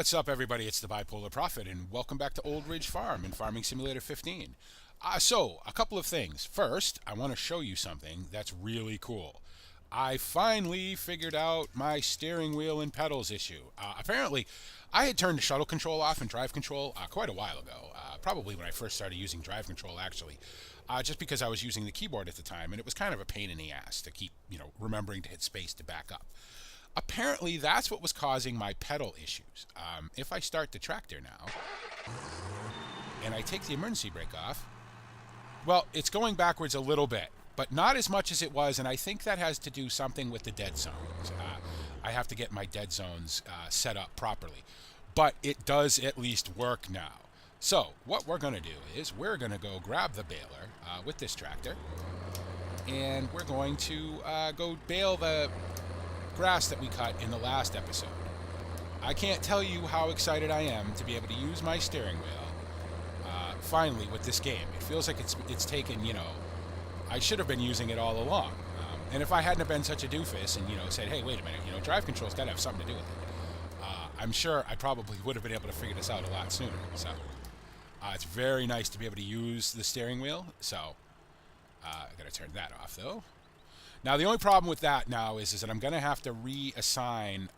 What's up, everybody? It's the Bipolar Prophet, and welcome back to Old Ridge Farm in Farming Simulator 15. So, a couple of things. First, I want to show you something that's really cool. I finally figured out my steering wheel and pedals issue. Apparently, I had turned the shuttle control off and drive control quite a while ago, probably when I first started using drive control, actually, just because I was using the keyboard at the time, and it was kind of a pain in the ass to keep, remembering to hit space to back up. Apparently, that's what was causing my pedal issues. If I start the tractor now, and I take the emergency brake off, well, it's going backwards a little bit, but not as much as it was, and I think that has to do something with the dead zones. I have to get my dead zones set up properly, but it does at least work now. So, what we're going to do is we're going to go grab the baler with this tractor, and we're going to go bale the grass that we cut in the last episode. I can't tell you how excited I am to be able to use my steering wheel finally with this game. It feels like it's taken, I should have been using it all along. And if I hadn't have been such a doofus and, said, hey, wait a minute, drive control's got to have something to do with it, I'm sure I probably would have been able to figure this out a lot sooner. So it's very nice to be able to use the steering wheel. So I got to turn that off, though. Now, the only problem with that now is that I'm going to have to reassign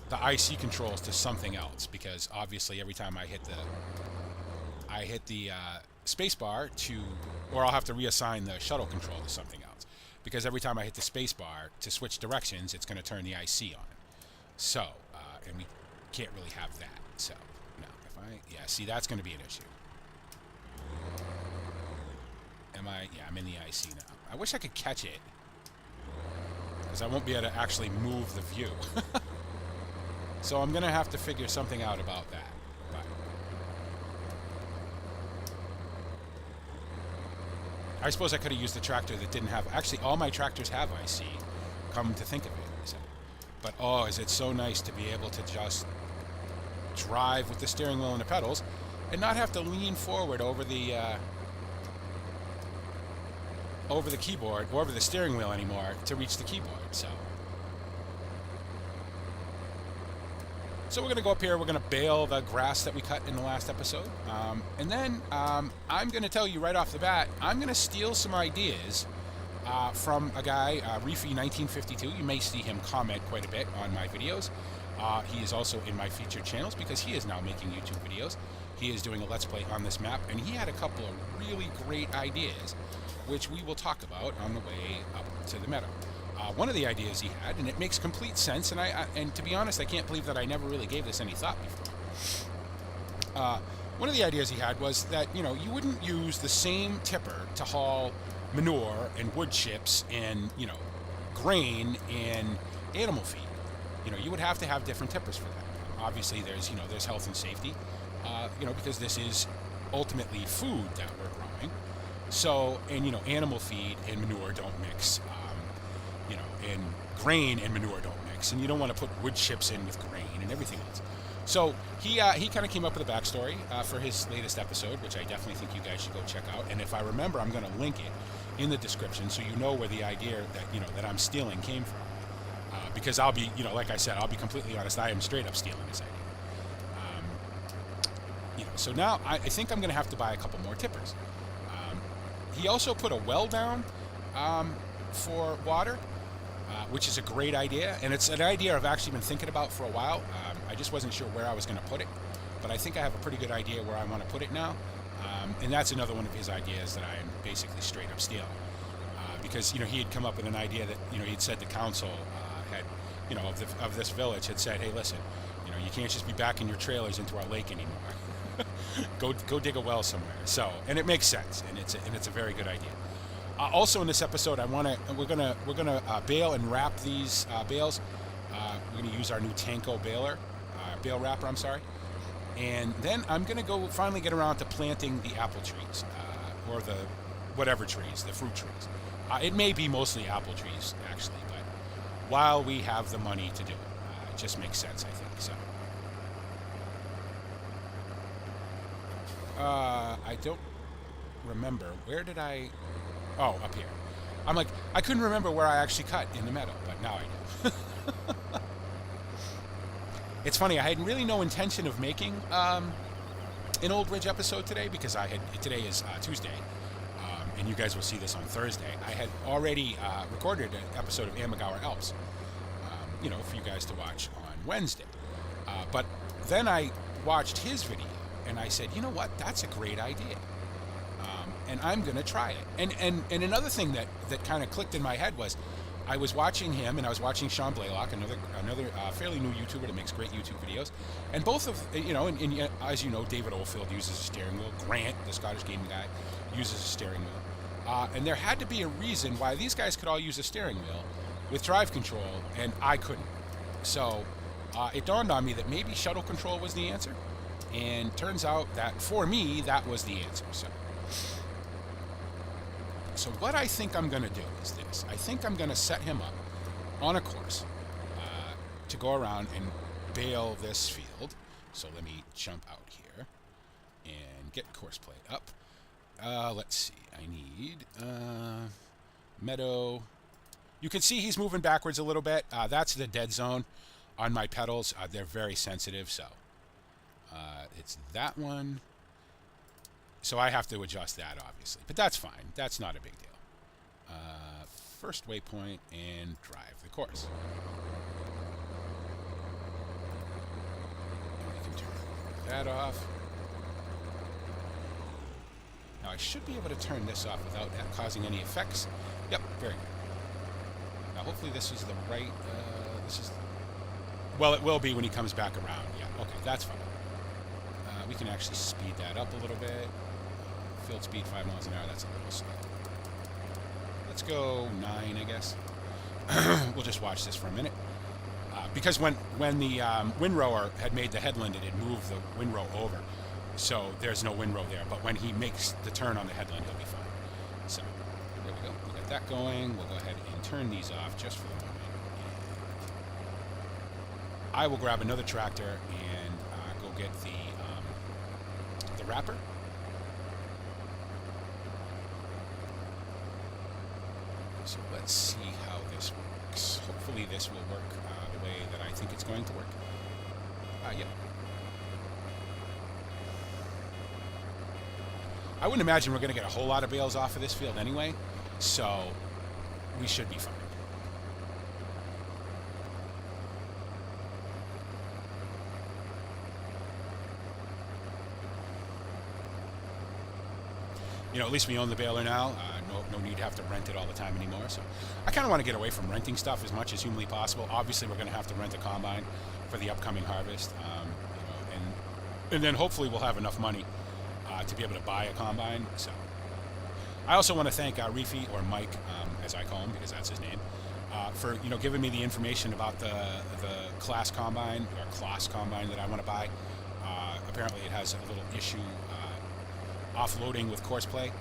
the IC controls to something else, because obviously every time I hit the space bar or I'll have to reassign the shuttle control to something else, because every time I hit the space bar to switch directions, it's going to turn the IC on. So, and we can't really have that. So, no, see, that's going to be an issue. Yeah, I'm in the IC now. I wish I could catch it, because I won't be able to actually move the view. So I'm going to have to figure something out about that. But I suppose I could have used the tractor that didn't have... Actually, all my tractors have IC, come to think of it. So, but, is it so nice to be able to just drive with the steering wheel and the pedals and not have to lean forward over the keyboard, or over the steering wheel anymore to reach the keyboard. So we're going to go up here, we're going to bale the grass that we cut in the last episode, and then I'm going to tell you right off the bat, I'm going to steal some ideas from a guy, Reefy1952. You may see him comment quite a bit on my videos. He is also in my featured channels, because he is now making YouTube videos. He is doing a Let's Play on this map, and he had a couple of really great ideas, which we will talk about on the way up to the meadow. One of the ideas he had, and it makes complete sense, and to be honest, I can't believe that I never really gave this any thought before. One of the ideas he had was that, you wouldn't use the same tipper to haul manure and wood chips and, grain and animal feed. You would have to have different tippers for that. Obviously, there's health and safety, because this is ultimately food that we're growing. So, and, animal feed and manure don't mix. And grain and manure don't mix, and you don't want to put wood chips in with grain and everything else. So he kind of came up with a backstory for his latest episode, which I definitely think you guys should go check out. And if I remember, I'm going to link it in the description, so you know where the idea that I'm stealing came from. Because I'll be, like I said, I'll be completely honest, I am straight up stealing this idea. So now I think I'm going to have to buy a couple more tippers. He also put a well down for water, which is a great idea, and it's an idea I've actually been thinking about for a while. I just wasn't sure where I was going to put it, but I think I have a pretty good idea where I want to put it now, and that's another one of his ideas that I am basically straight up stealing, because he had come up with an idea that he'd said the council had of this village had said, hey, listen, you can't just be backing your trailers into our lake anymore. go dig a well somewhere. So, and it makes sense, and it's a very good idea. Also, in this episode, we're gonna bale and wrap these bales. We're gonna use our new Tanko bale wrapper. I'm sorry, and then I'm gonna go finally get around to planting the apple trees, or the whatever trees, the fruit trees. It may be mostly apple trees actually, but while we have the money to do it, it just makes sense, I think. So, I don't remember, where did I... Oh, up here. I'm like, I couldn't remember where I actually cut in the meadow, but now I do. It's funny, I had really no intention of making an Old Ridge episode today because today is Tuesday, and you guys will see this on Thursday. I had already recorded an episode of Amagawa Alps, for you guys to watch on Wednesday. But then I watched his video, and I said, you know what, that's a great idea. And I'm going to try it. And another thing that kind of clicked in my head was I was watching him, and I was watching Sean Blaylock, another fairly new YouTuber that makes great YouTube videos. And both of, and as you know, David Oldfield uses a steering wheel. Grant, the Scottish gaming guy, uses a steering wheel. And there had to be a reason why these guys could all use a steering wheel with drive control, and I couldn't. So it dawned on me that maybe shuttle control was the answer. And turns out that, for me, that was the answer. So what I think I'm going to do is this. I think I'm going to set him up on a course to go around and bail this field. So let me jump out here and get course plate up. Let's see. I need meadow. You can see he's moving backwards a little bit. That's the dead zone on my pedals. They're very sensitive, so it's that one. So I have to adjust that, obviously. But that's fine. That's not a big deal. First waypoint and drive the course. And we can turn that off. Now I should be able to turn this off without that causing any effects. Yep, very good. Now hopefully this is the right... Well, it will be when he comes back around. Yeah, okay, that's fine. We can actually speed that up a little bit. Field speed 5 miles an hour, that's a little slow. Let's go 9, I guess. We'll just watch this for a minute. Because when the windrower had made the headland, it had moved the windrow over. So there's no windrow there. But when he makes the turn on the headland, he'll be fine. So there we go. We got that going. We'll go ahead and turn these off just for the moment. I will grab another tractor and go get the wrapper. So let's see how this works. Hopefully this will work the way that I think it's going to work. Yeah. I wouldn't imagine we're going to get a whole lot of bales off of this field anyway, so we should be fine. At least we own the baler now. No need to have to rent it all the time anymore. So I kind of want to get away from renting stuff as much as humanly possible. Obviously, we're going to have to rent a combine for the upcoming harvest, and then hopefully we'll have enough money to be able to buy a combine. So I also want to thank Reefy, or Mike, as I call him because that's his name, for giving me the information about the class combine or class combine that I want to buy. Apparently, it has a little issue. Offloading with course play,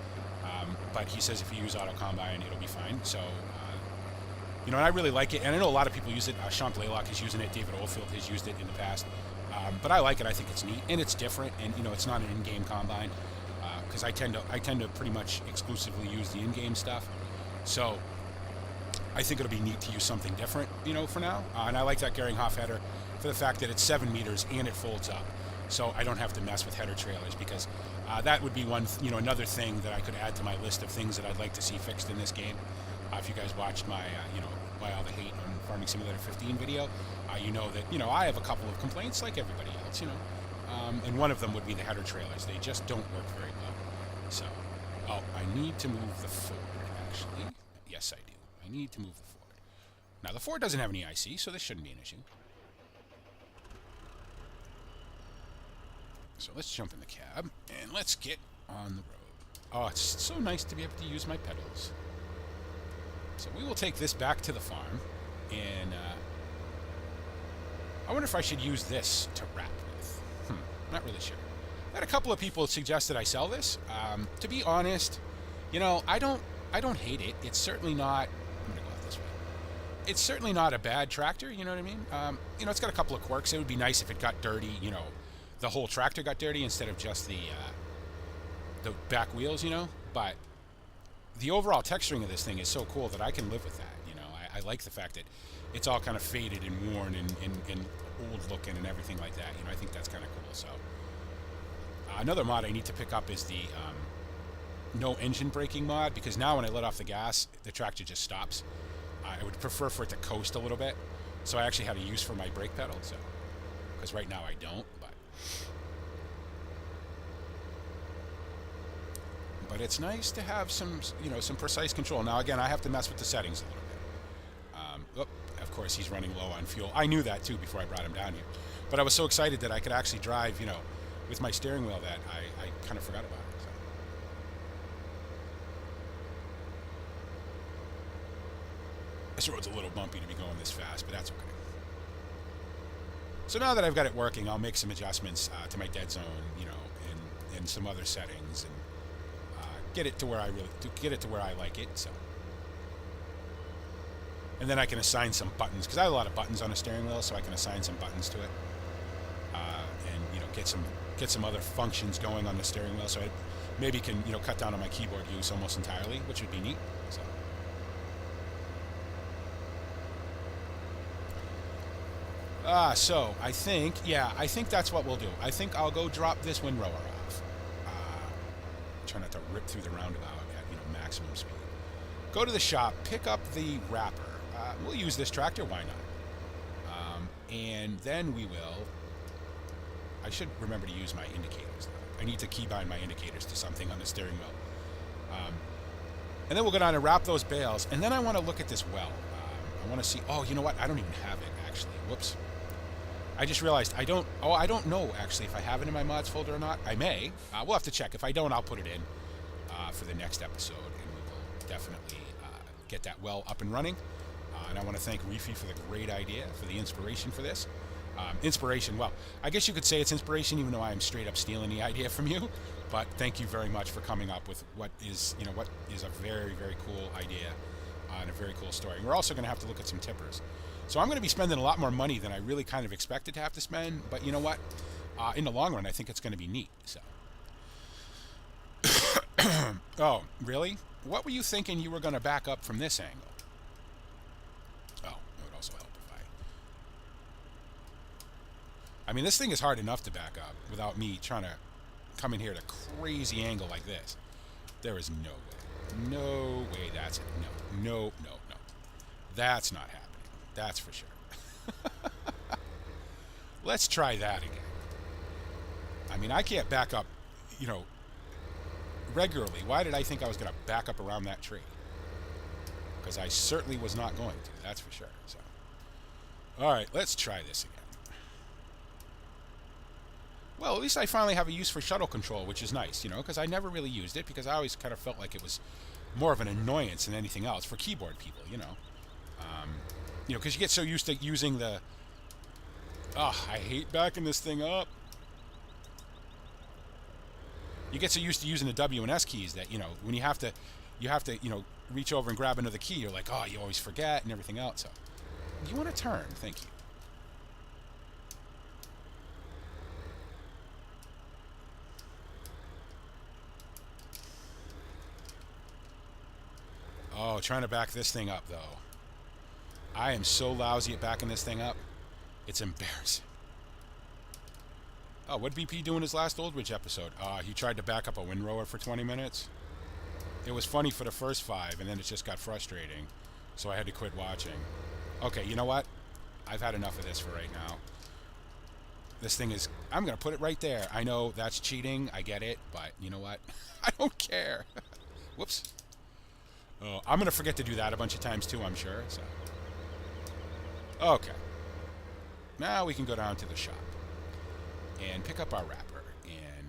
but he says if you use auto combine it'll be fine. So and I really like it, and I know a lot of people use it. Sean Blaylock is using it, David Oldfield has used it in the past, but I like it. I think it's neat and it's different, and it's not an in-game combine because I tend to pretty much exclusively use the in-game stuff. So I think it'll be neat to use something different for now, and I like that Geringhoff header for the fact that it's 7 meters and it folds up. So I don't have to mess with header trailers because that would be another thing that I could add to my list of things that I'd like to see fixed in this game. If you guys watched my, Why All the Hate on Farming Simulator 15 video, you know that, I have a couple of complaints like everybody else, and one of them would be the header trailers. They just don't work very well. So, I need to move the Ford, actually. Yes, I do. I need to move the Ford. Now, the Ford doesn't have any IC, so this shouldn't be an issue. So let's jump in the cab, and let's get on the road. Oh, it's so nice to be able to use my pedals. So we will take this back to the farm, and I wonder if I should use this to wrap with. Not really sure. I had a couple of people suggest that I sell this. To be honest, I don't hate it. It's certainly not... I'm going to go out this way. It's certainly not a bad tractor, you know what I mean? It's got a couple of quirks. It would be nice if it got dirty, the whole tractor got dirty instead of just the back wheels, but the overall texturing of this thing is so cool that I can live with that. You know, I like the fact that it's all kind of faded and worn and old looking and everything like that. You know, I think that's kind of cool. So another mod I need to pick up is the no engine braking mod, because now when I let off the gas, the tractor just stops. I would prefer for it to coast a little bit, so I actually had a use for my brake pedal. So, because right now I don't, but it's nice to have some, you know, some precise control. Now again, I have to mess with the settings a little bit. Of course, he's running low on fuel. I knew that too before I brought him down here, but I was so excited that I could actually drive, you know, with my steering wheel that I kind of forgot about it. So. This road's a little bumpy to be going this fast, but that's okay. So now that I've got it working, I'll make some adjustments to my dead zone, you know, and some other settings, and get it to where I like it. So, and then I can assign some buttons, because I have a lot of buttons on the steering wheel, so I can assign some buttons to it, and you know, get some other functions going on the steering wheel, so I maybe can, you know, cut down on my keyboard use almost entirely, which would be neat. So. So I think that's what we'll do. I think I'll go drop this windrower off. Try not to rip through the roundabout at, you know, maximum speed. Go to the shop, pick up the wrapper. We'll use this tractor, why not? And then we will. I should remember to use my indicators, though. I need to keybind my indicators to something on the steering wheel. And then we'll go down and wrap those bales. And then I want to look at this well. I want to see. Oh, you know what? I don't even have it, actually. Whoops. I just realized I don't know, actually, if I have it in my mods folder or not. I may. We'll have to check. If I don't, I'll put it in for the next episode, and we will definitely get that well up and running. And I want to thank Reefy for the great idea, for the inspiration for this. Inspiration, well, I guess you could say it's inspiration, even though I am straight up stealing the idea from you. But thank you very much for coming up with what is a very, very cool idea and a very cool story. And we're also going to have to look at some tippers. So I'm going to be spending a lot more money than I really kind of expected to have to spend. But you know what? In the long run, I think it's going to be neat. So. Oh, really? What were you thinking you were going to back up from this angle? Oh, it would also help if I mean, this thing is hard enough to back up without me trying to come in here at a crazy angle like this. There is no way. No way that's it. No. That's not happening. That's for sure. Let's try that again. I mean, I can't back up, you know, regularly. Why did I think I was going to back up around that tree? Because I certainly was not going to. That's for sure. So, all right, let's try this again. Well, at least I finally have a use for shuttle control, which is nice, you know, because I never really used it, because I always kind of felt like it was more of an annoyance than anything else for keyboard people, you know. You know, because you get so used to using the... Oh, I hate backing this thing up. You get so used to using the W and S keys that, you know, when you have to, you know, reach over and grab another key, you're like, oh, you always forget and everything else. So, you want to turn? Thank you. Oh, trying to back this thing up, though. I am so lousy at backing this thing up. It's embarrassing. Oh, what did BP do in his last Old Ridge episode? He tried to back up a windrower for 20 minutes. It was funny for the first 5, and then it just got frustrating. So I had to quit watching. Okay, you know what? I've had enough of this for right now. This thing is... I'm going to put it right there. I know that's cheating. I get it. But you know what? I don't care. Whoops. Oh, I'm going to forget to do that a bunch of times too, I'm sure. So. Okay. Now we can go down to the shop and pick up our wrapper and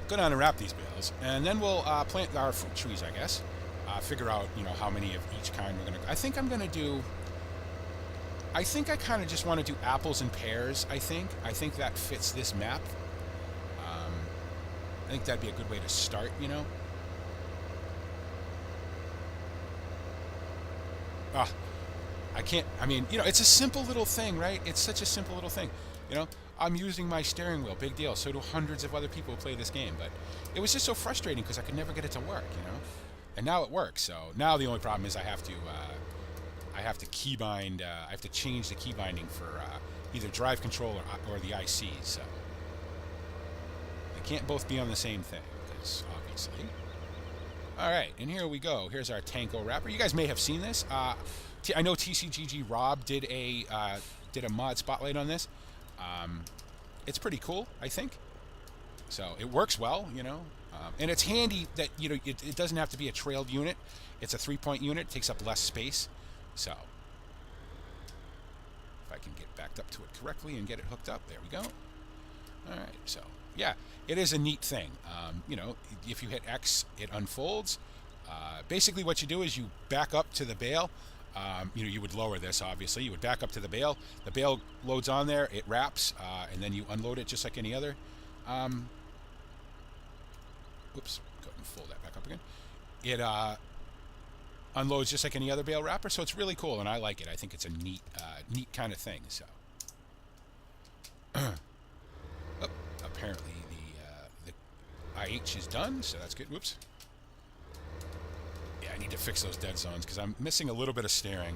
go down and wrap these bales, and then we'll plant our fruit trees, I guess. Figure out, you know, how many of each kind we're going to... I think I'm going to do... I think I kind of just want to do apples and pears, I think. I think that fits this map. I think that'd be a good way to start, you know? I can't... I mean, you know, it's a simple little thing, right? It's such a simple little thing, you know? I'm using my steering wheel. Big deal. So do hundreds of other people who play this game. But it was just so frustrating because I could never get it to work, you know. And now it works. So now the only problem is I have to keybind. I have to change the key binding for either drive control or the ICs. So they can't both be on the same thing, because obviously. All right, and here we go. Here's our Tanko wrapper. You guys may have seen this. I know TCGG Rob did a mod spotlight on this. It's pretty cool, I think. So it works well, you know. And it's handy that, you know, it doesn't have to be a trailed unit. It's a 3-point unit. It takes up less space. So if I can get backed up to it correctly and get it hooked up, there we go. All right, so yeah, it is a neat thing. You know, if you hit X, it unfolds. Basically what you do is you back up to the bail. You know, you would lower this, obviously. You would back up to the bail. The bail loads on there, it wraps, and then you unload it just like any other. Oops, go ahead and fold that back up again. It unloads just like any other bail wrapper, so it's really cool, and I like it. I think it's a neat kind of thing. So, apparently the IH is done, so that's good. Whoops. Yeah, I need to fix those dead zones because I'm missing a little bit of steering.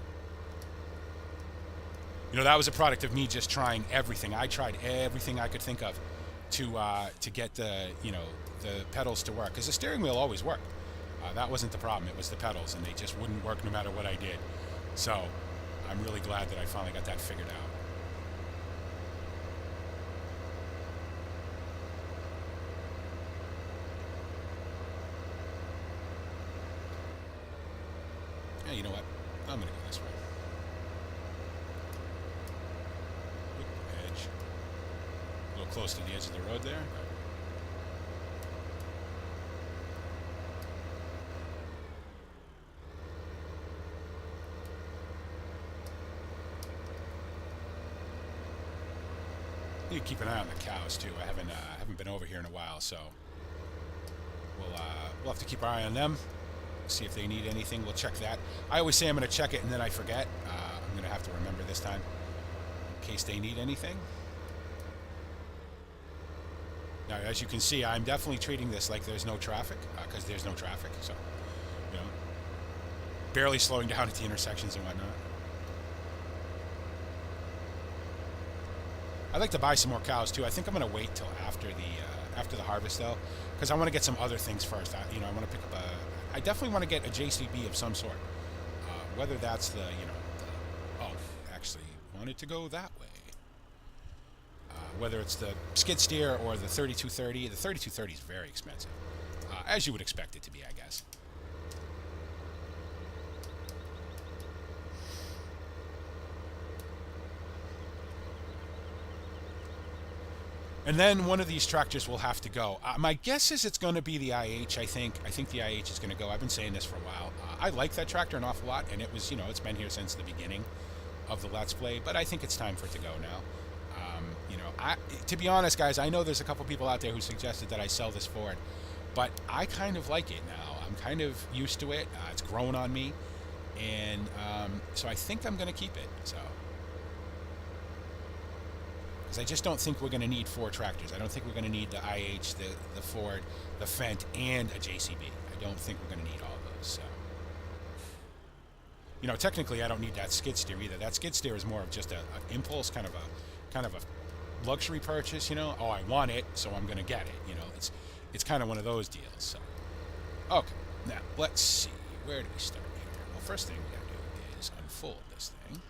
You know, that was a product of me just trying everything. I tried everything I could think of to get the pedals to work, because the steering wheel always worked. That wasn't the problem. It was the pedals, and they just wouldn't work no matter what I did. So I'm really glad that I finally got that figured out. Yeah, you know what? I'm going to go this way. Edge. A little close to the edge of the road there. Need to keep an eye on the cows too. I haven't been over here in a while, so we'll have to keep our eye on them. See if they need anything. We'll check that. I always say I'm going to check it and then I forget. I'm going to have to remember this time in case they need anything. Now, as you can see, I'm definitely treating this like there's no traffic, because there's no traffic. So, you know, barely slowing down at the intersections and whatnot. I'd like to buy some more cows too. I think I'm going to wait till after the harvest though, because I want to get some other things first. I want to pick up I definitely want to get a JCB of some sort. Whether that's actually wanted to go that way. Whether it's the skid steer or the 3230. The 3230 is very expensive, as you would expect it to be, I guess. And then one of these tractors will have to go. My guess is it's going to be the IH, I think. I think the IH is going to go. I've been saying this for a while. I like that tractor an awful lot, and it was, it's been here since the beginning of the Let's Play, but I think it's time for it to go now. To be honest, guys, I know there's a couple people out there who suggested that I sell this Ford, but I kind of like it now. I'm kind of used to it. It's grown on me, and so I think I'm going to keep it. So. Because I just don't think we're going to need 4 tractors. I don't think we're going to need the IH, the Ford, the Fendt, and a JCB. I don't think we're going to need all those. So, technically, I don't need that skid steer either. That skid steer is more of just an impulse, kind of a luxury purchase. Oh, I want it, so I'm going to get it. It's kind of one of those deals. So, okay, now let's see. Where do we start here? Well, first thing we got to do is unfold this thing.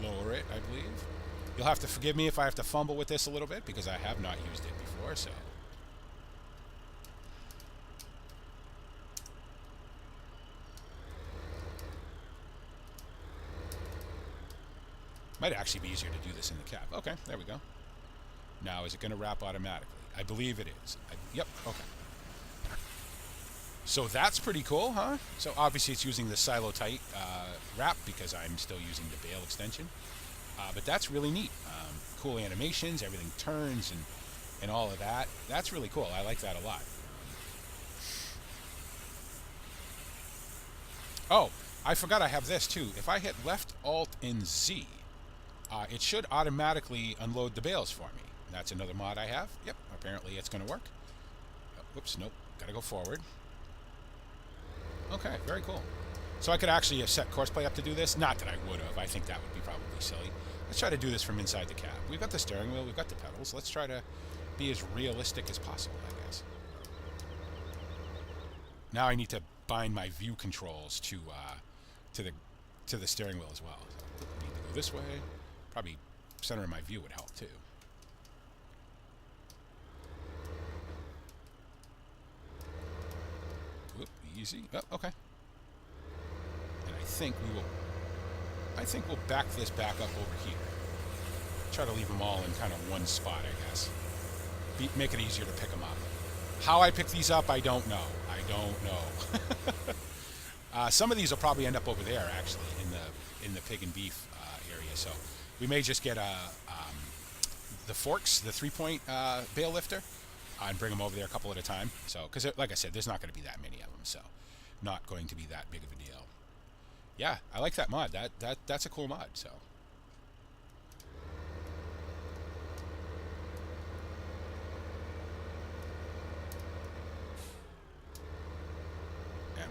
Lower it, I believe. You'll have to forgive me if I have to fumble with this a little bit because I have not used it before, so. Might actually be easier to do this in the cab. Okay, there we go. Now, is it going to wrap automatically? I believe it is. Yep, okay. So that's pretty cool, huh? So obviously it's using the silo tight wrap because I'm still using the bail extension. But that's really neat. Cool animations, everything turns and all of that. That's really cool. I like that a lot. Oh, I forgot I have this too. If I hit left, alt, and Z, it should automatically unload the bales for me. That's another mod I have. Yep, apparently it's going to work. Oh, whoops, nope. Got to go forward. Okay, very cool. So I could actually have set course play up to do this. Not that I would have. I think that would be probably silly. Let's try to do this from inside the cab. We've got the steering wheel. We've got the pedals. Let's try to be as realistic as possible, I guess. Now I need to bind my view controls to the steering wheel as well. So I need to go this way. Probably centering my view would help too. Whoop, easy. Oh, okay. And I think we'll back this back up over here. Try to leave them all in kind of one spot, I guess. Make it easier to pick them up. How I pick these up, I don't know. I don't know. Some of these will probably end up over there, actually, in the pig and beef area. So we may just get the forks, the 3-point bale lifter, and bring them over there a couple at a time. So, because like I said, there's not going to be that many of them, so not going to be that big of a deal. Yeah, I like that mod. That's a cool mod. So.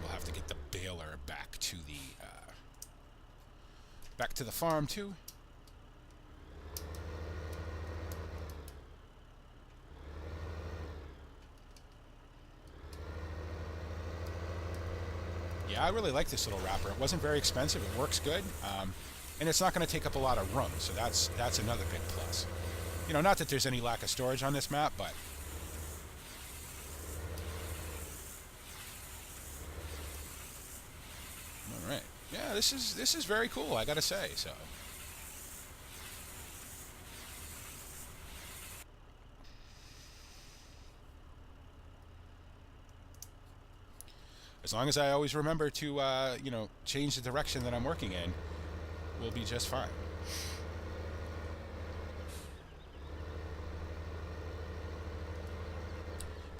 We'll have to get the baler back to the farm too. Yeah, I really like this little wrapper. It wasn't very expensive. It works good, and it's not going to take up a lot of room. So that's another big plus. You know, not that there's any lack of storage on this map, but. Right. Yeah, this is very cool, I gotta say. So, as long as I always remember to change the direction that I'm working in, we'll be just fine.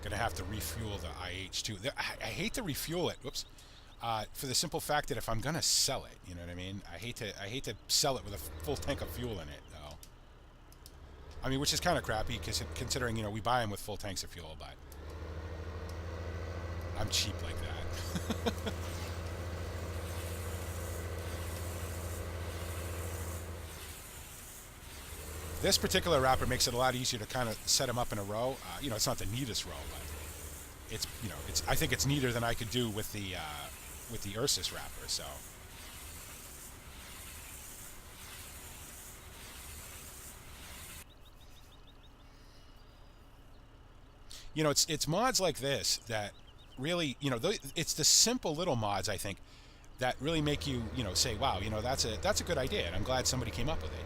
Gonna have to refuel the IH2. I hate to refuel it. Whoops. For the simple fact that if I'm gonna sell it, you know what I mean. I hate to sell it with a full tank of fuel in it, though. I mean, which is kind of crappy, because considering we buy them with full tanks of fuel, but I'm cheap like that. This particular wrapper makes it a lot easier to kind of set them up in a row. It's not the neatest row, but it's I think it's neater than I could do with the Ursus wrapper. So it's mods like this that really it's the simple little mods, I think, that really make you say, wow, that's a good idea, and I'm glad somebody came up with it.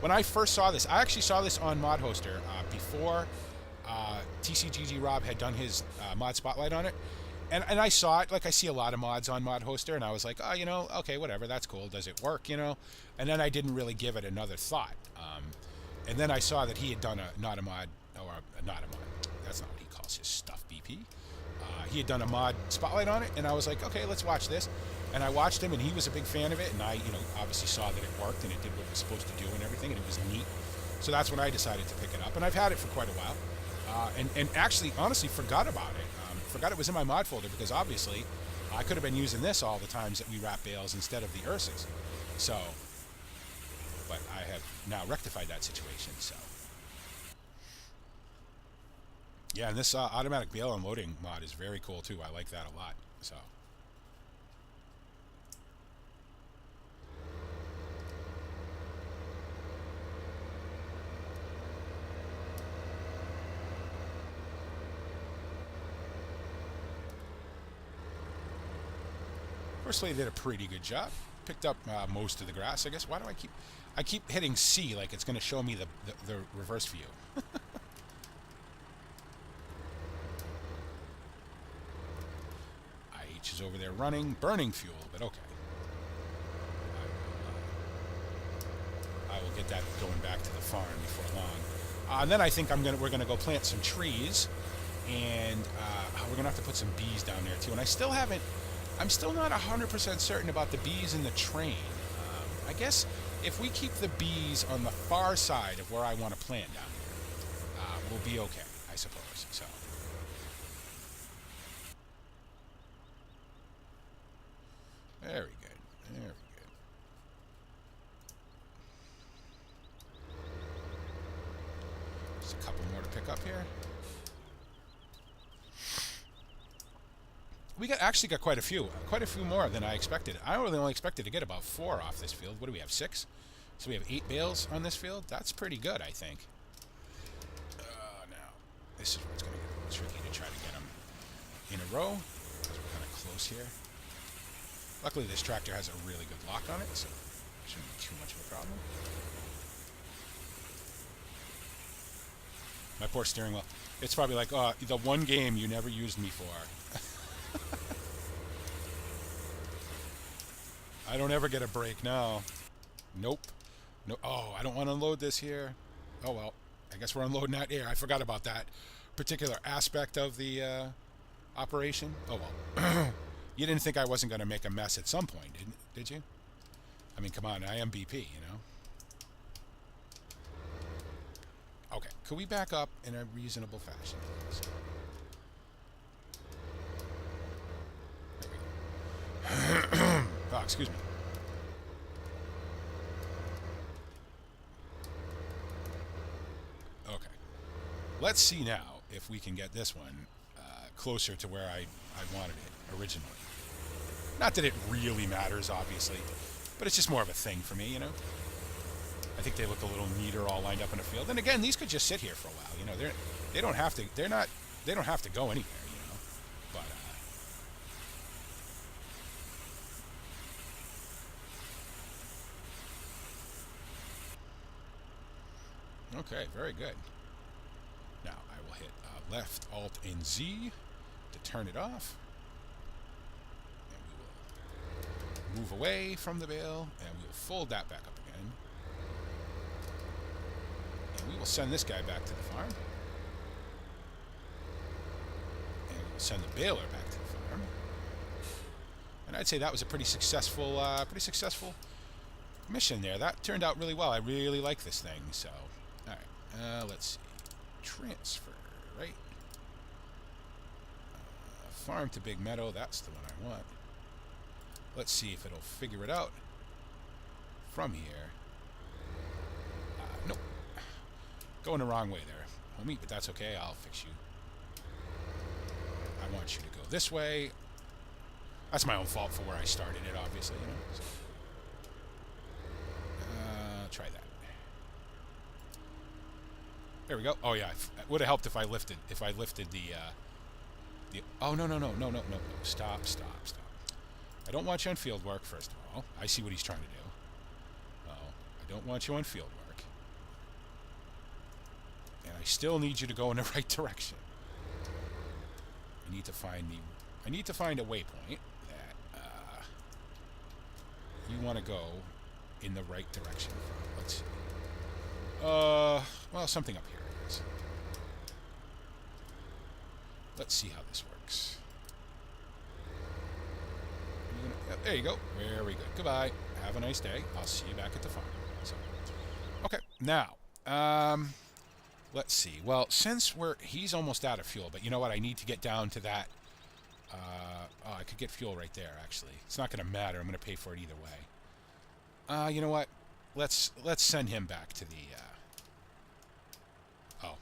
When I first saw this, I actually saw this on Mod Hoster before TCGG Rob had done his mod spotlight on it. And I saw it, like I see a lot of mods on Mod Hoster, and I was like, oh, okay, whatever, that's cool. Does it work, And then I didn't really give it another thought. And then I saw that he had done not a mod, that's not what he calls his stuff, BP. He had done a mod spotlight on it, and I was like, okay, let's watch this. And I watched him, and he was a big fan of it, and I, obviously saw that it worked, and it did what it was supposed to do and everything, and it was neat. So that's when I decided to pick it up, and I've had it for quite a while. And actually, honestly, forgot about it. Forgot it was in my mod folder, because obviously I could have been using this all the times that we wrap bales instead of the Ursus. So, but I have now rectified that situation. So, yeah, and this automatic bale unloading mod is very cool too. I like that a lot. So. Firstly, they did a pretty good job. Picked up most of the grass, I guess. Why do I keep hitting C like it's going to show me the reverse view? IH is over there running, burning fuel, but okay. I will get that going back to the farm before long. And then I think we're gonna go plant some trees, and we're gonna have to put some bees down there too. And I still haven't I'm still not 100% certain about the bees in the train. I guess if we keep the bees on the far side of where I want to plant down here, we'll be okay, I suppose. So. Very good. Very good. Just a couple more to pick up here. We actually got quite a few more than I expected. I really only expected to get about 4 off this field. What do we have, 6? So we have 8 bales on this field. That's pretty good, I think. Now, this is where it's going to get a little tricky to try to get them in a row, because we're kind of close here. Luckily, this tractor has a really good lock on it, so it shouldn't be too much of a problem. My poor steering wheel. It's probably like, oh, the one game you never used me for. I don't ever get a break now. Nope. No. Oh, I don't want to unload this here. Oh, well. I guess we're unloading that air. I forgot about that particular aspect of the operation. Oh, well. You didn't think I wasn't going to make a mess at some point, did you? I mean, come on. I am BP, you know? Okay. Could we back up in a reasonable fashion? Oh, excuse me. Okay. Let's see now if we can get this one closer to where I wanted it originally. Not that it really matters, obviously, but it's just more of a thing for me, you know? I think they look a little neater all lined up in a field. And again, these could just sit here for a while, you know? They don't have to go anywhere, you know? But okay, very good. Now I will hit left, Alt, and Z to turn it off. And we will move away from the bale, and we will fold that back up again. And we will send this guy back to the farm. And we will send the baler back to the farm. And I'd say that was a pretty successful mission there. That turned out really well. I really like this thing, so... Alright, let's see. Transfer, right? Farm to Big Meadow, that's the one I want. Let's see if it'll figure it out from here. Nope. Going the wrong way there, homie, but that's okay. I'll fix you. I want you to go this way. That's my own fault for where I started it, obviously, you know. So, try that. There we go. Oh yeah, it would have helped if I lifted the oh no. Stop. I don't want you on field work, first of all. I see what he's trying to do. Oh, I don't want you on field work. And I still need you to go in the right direction. I need to find a waypoint that you want to go in the right direction from. Let's see. Well, something up here is. Let's see how this works. There you go. Very good. Goodbye. Have a nice day. I'll see you back at the farm. So, okay. Now, let's see. Well, since he's almost out of fuel, but you know what? I need to get down to that. I could get fuel right there, actually. It's not going to matter. I'm going to pay for it either way. You know what? Let's send him back to the... Oh,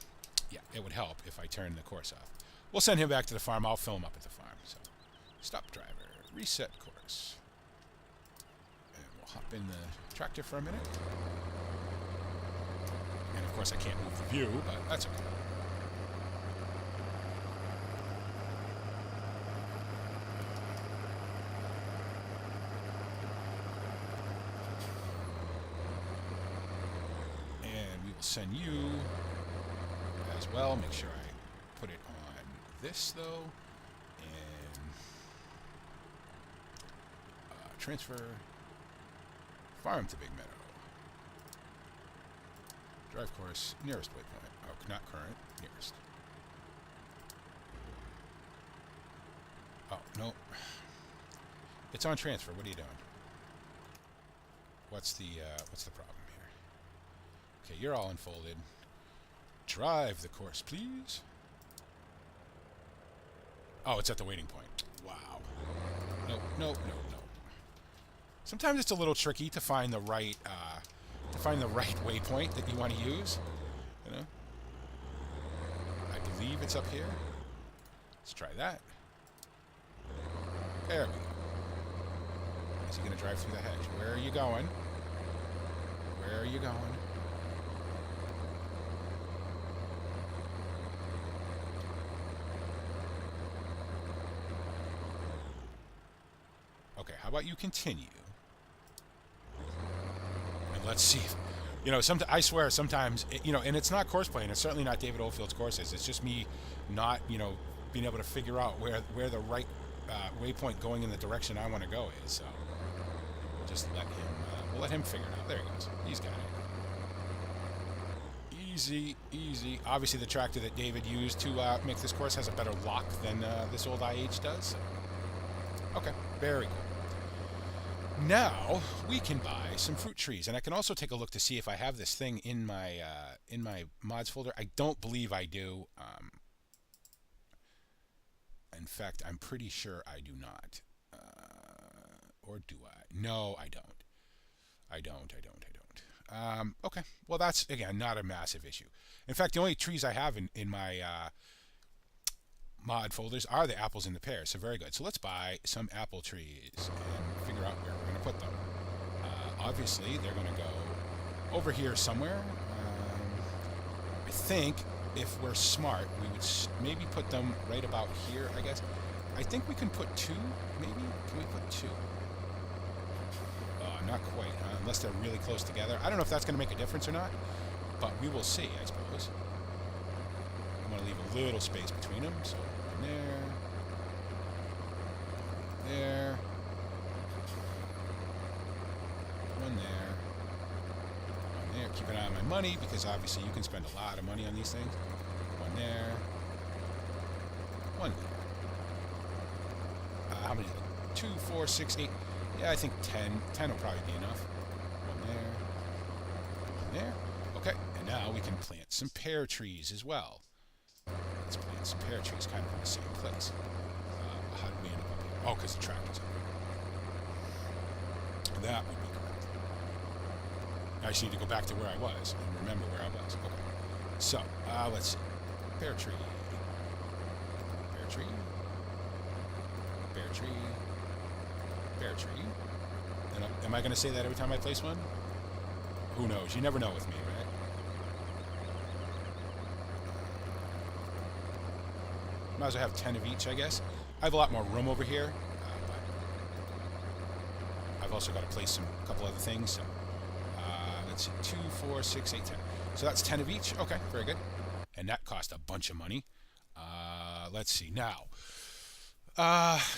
yeah, it would help if I turn the course off. We'll send him back to the farm. I'll fill him up at the farm. So, stop driver. Reset course. And we'll hop in the tractor for a minute. And, of course, I can't move the view, but that's okay. Send you as well. Make sure I put it on this though, and transfer farm to Big Meadow. Drive course nearest waypoint. Oh, not current, nearest. Oh no. It's on transfer. What are you doing? What's the problem here? Okay, you're all unfolded. Drive the course, please. Oh, it's at the waiting point. Wow. No, no, no, no. Sometimes it's a little tricky to find the right waypoint that you want to use. You know. I believe it's up here. Let's try that. There we go. Is he going to drive through the hedge? Where are you going? Where are you going? Okay, how about you continue? And let's see. You know, I swear sometimes, and it's not course playing. It's certainly not David Oldfield's courses. It's just me not, being able to figure out where the right waypoint going in the direction I want to go is. So we'll just we'll let him figure it out. There he goes. He's got it. Easy, easy. Obviously, the tractor that David used to make this course has a better lock than this old IH does. So. Okay, very good. Now we can buy some fruit trees, and I can also take a look to see if I have this thing in my mods folder. I don't believe I do. In fact, I'm pretty sure I do not. Or do I? No, I don't. I don't. Okay. Well, that's, again, not a massive issue. In fact, the only trees I have in my mod folders are the apples and the pears, so very good. So let's buy some apple trees and figure out where we're going to put them. Obviously, they're going to go over here somewhere. I think if we're smart, we would maybe put them right about here, I guess. I think we can put two, maybe? Can we put two? Not quite, huh? Unless they're really close together. I don't know if that's going to make a difference or not, but we will see, I suppose. I want to leave a little space between them, so one there, one there. Keep an eye on my money, because obviously you can spend a lot of money on these things. One there, one there. How many? 2, 4, 6, 8. Yeah, I think 10. 10 will probably be enough. One there. Okay, and now we can plant some pear trees as well. Let's plant some pear trees kind of in the same place. How did we end up here? Oh, because the tractor's up here. That would be correct. I just need to go back to where I was and remember where I was. Okay. So, let's see. Pear tree. Pear tree. Pear tree. Pear tree. And am I going to say that every time I place one? Who knows? You never know with me, right? Might as well have 10 of each, I guess. I have a lot more room over here, but I've also got to place a couple other things. So, let's see, 2, 4, 6, 8, 10. So that's 10 of each. Okay, very good. And that cost a bunch of money. Let's see. Now,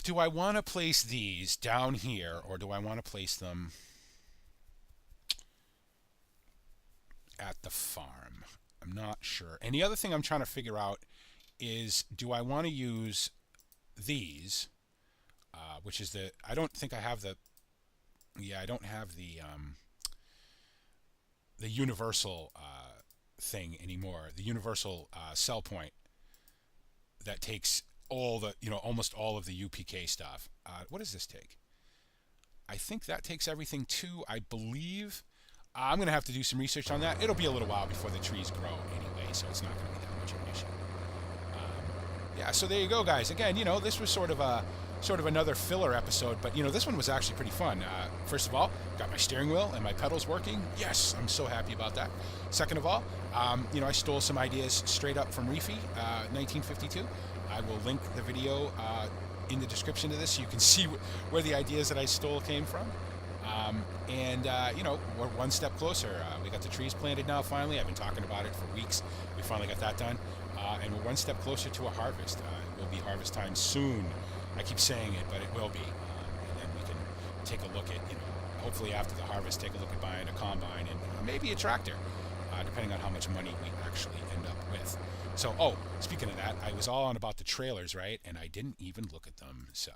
do I want to place these down here, or do I want to place them at the farm? I'm not sure. And the other thing I'm trying to figure out is, do I want to use these, which is I don't think I have the universal thing anymore, the universal cell point that takes all the, almost all of the UPK stuff. What does this take? I think that takes everything too, I believe. I'm going to have to do some research on that. It'll be a little while before the trees grow anyway, so it's not going to be that much of an issue. Yeah, so there you go, guys. Again, this was sort of another filler episode, but this one was actually pretty fun. First of all, got my steering wheel and my pedals working. Yes, I'm so happy about that. Second of all, I stole some ideas straight up from Reefy, 1952. I will link the video in the description to this so you can see where the ideas that I stole came from. We're one step closer. We got the trees planted now, finally. I've been talking about it for weeks. We finally got that done. And we're one step closer to a harvest. It will be harvest time soon. I keep saying it, but it will be. And then we can take a look at, hopefully after the harvest, take a look at buying a combine and maybe a tractor, depending on how much money we actually end up with. So, speaking of that, I was all on about the trailers, right? And I didn't even look at them. So,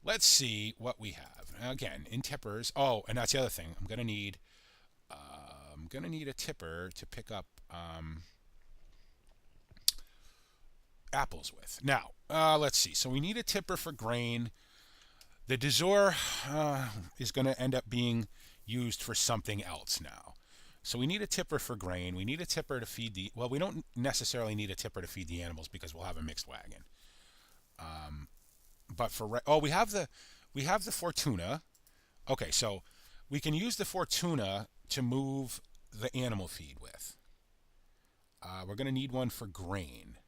let's see what we have. Again, in tippers. Oh, and that's the other thing. I'm gonna need a tipper to pick up apples with. Now, let's see. So we need a tipper for grain. The Dezor is going to end up being used for something else now. So we need a tipper for grain. We need a tipper to feed the... Well, we don't necessarily need a tipper to feed the animals because we'll have a mixed wagon. But for... Oh, we have the Fortuna. Okay, so we can use the Fortuna to move the animal feed with. We're going to need one for grain.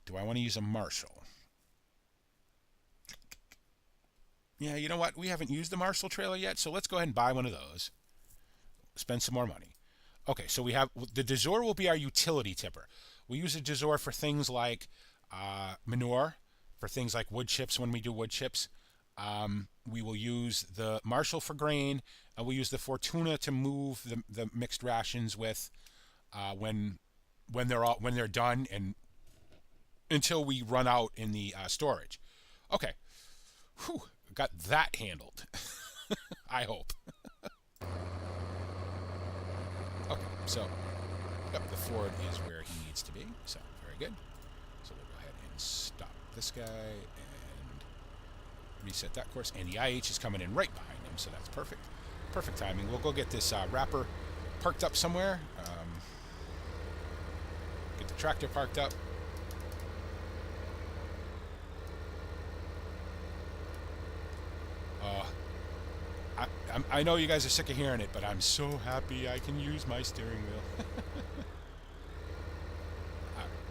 Do I want to use a Marshall? Yeah, you know what? We haven't used the Marshall trailer yet, so let's go ahead and buy one of those. Spend some more money. Okay, so we have... The Dezor will be our utility tipper. We use a Dezor for things like manure, for things like wood chips when we do wood chips. We will use the Marshall for grain, and we'll use the Fortuna to move the mixed rations with when they're done and until we run out in the storage. Okay. Whew, got that handled. I hope. Okay, so yep, the Ford is where he needs to be, so very good. So we'll go ahead and stop this guy and reset that course. And the IH is coming in right behind him, so that's perfect. Perfect timing. We'll go get this wrapper parked up somewhere. Get the tractor parked up. I know you guys are sick of hearing it, but I'm so happy I can use my steering wheel.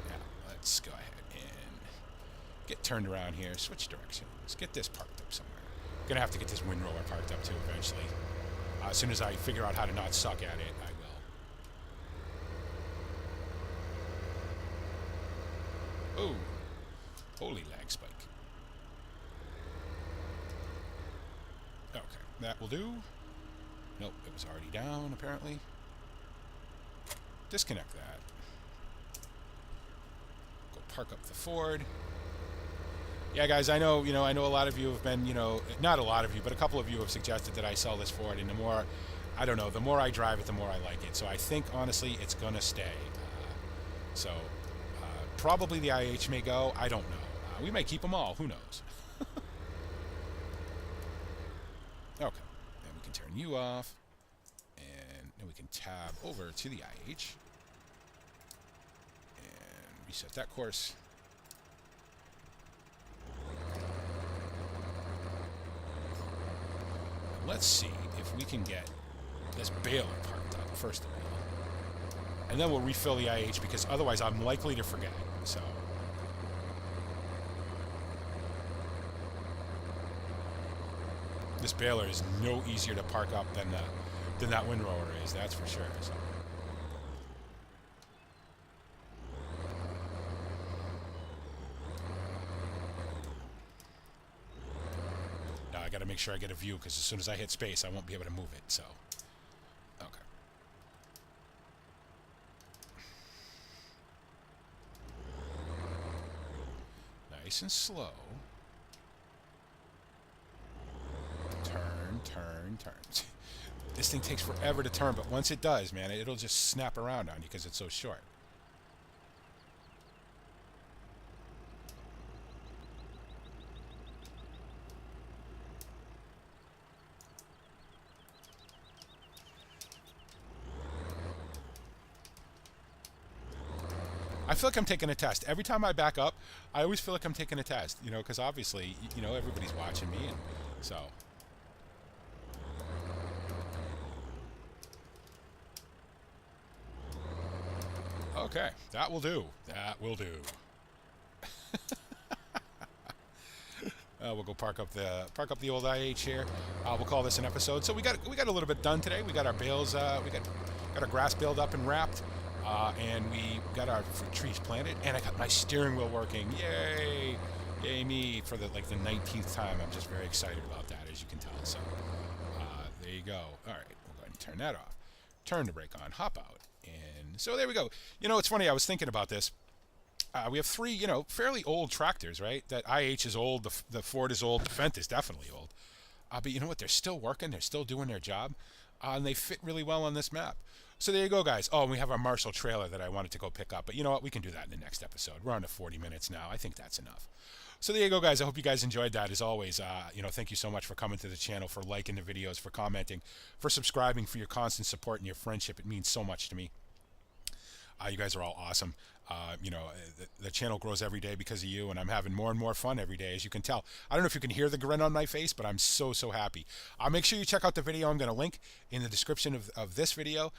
Now, let's go ahead and get turned around here. Switch directions. Get this parked up somewhere. I'm going to have to get this windrower parked up too eventually. As soon as I figure out how to not suck at it, I will. Oh, holy lag spike. Okay, that will do. Nope, it was already down apparently. Disconnect that. Go park up the Ford. Yeah, guys, I know a lot of you have been, not a lot of you, but a couple of you have suggested that I sell this Ford, and the more I drive it, the more I like it. So I think, honestly, it's going to stay. Probably the IH may go. I don't know. We may keep them all. Who knows? Okay. Then we can turn you off, and then we can tab over to the IH, and reset that course. Let's see if we can get this baler parked up, first of all. And then we'll refill the IH, because otherwise I'm likely to forget. So. This baler is no easier to park up than that windrower is, that's for sure. So. Now I got to make sure I get a view, because as soon as I hit space, I won't be able to move it. So, okay. Nice and slow. Turn. This thing takes forever to turn, but once it does, man, it'll just snap around on you because it's so short. I feel like I'm taking a test. Every time I back up, I always feel like I'm taking a test, because obviously, everybody's watching me, and so... Okay, that will do. That will do. We'll go park up the old IH here. We'll call this an episode. So we got a little bit done today. We got our bales. We got our grass baled up and wrapped, and we got our trees planted. And I got my steering wheel working. Yay! Yay me for the 19th time. I'm just very excited about that, as you can tell. So there you go. All right, we'll go ahead and turn that off. Turn the brake on. Hop out. And so there we go. It's funny. I was thinking about this. We have three, fairly old tractors, right? That IH is old, the Ford is old, the Fendt is definitely old. But you know what? They're still working. They're still doing their job, and they fit really well on this map. So there you go, guys. Oh, and we have our Marshall trailer that I wanted to go pick up. But you know what? We can do that in the next episode. We're on to 40 minutes now. I think that's enough. So there you go, guys. I hope you guys enjoyed that. As always, thank you so much for coming to the channel, for liking the videos, for commenting, for subscribing, for your constant support and your friendship. It means so much to me. You guys are all awesome. The channel grows every day because of you, and I'm having more and more fun every day, as you can tell. I don't know if you can hear the grin on my face, but I'm so happy. Make sure you check out the video. I'm going to link in the description of this video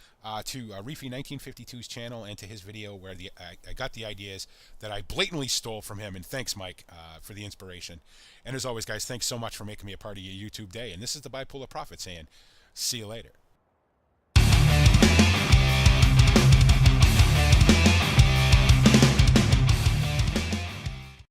to Reefy 1952's channel and to his video where I got the ideas that I blatantly stole from him. And thanks, Mike, for the inspiration. And as always, guys, thanks so much for making me a part of your YouTube day. And this is the Bipolar Prophet saying, see you later.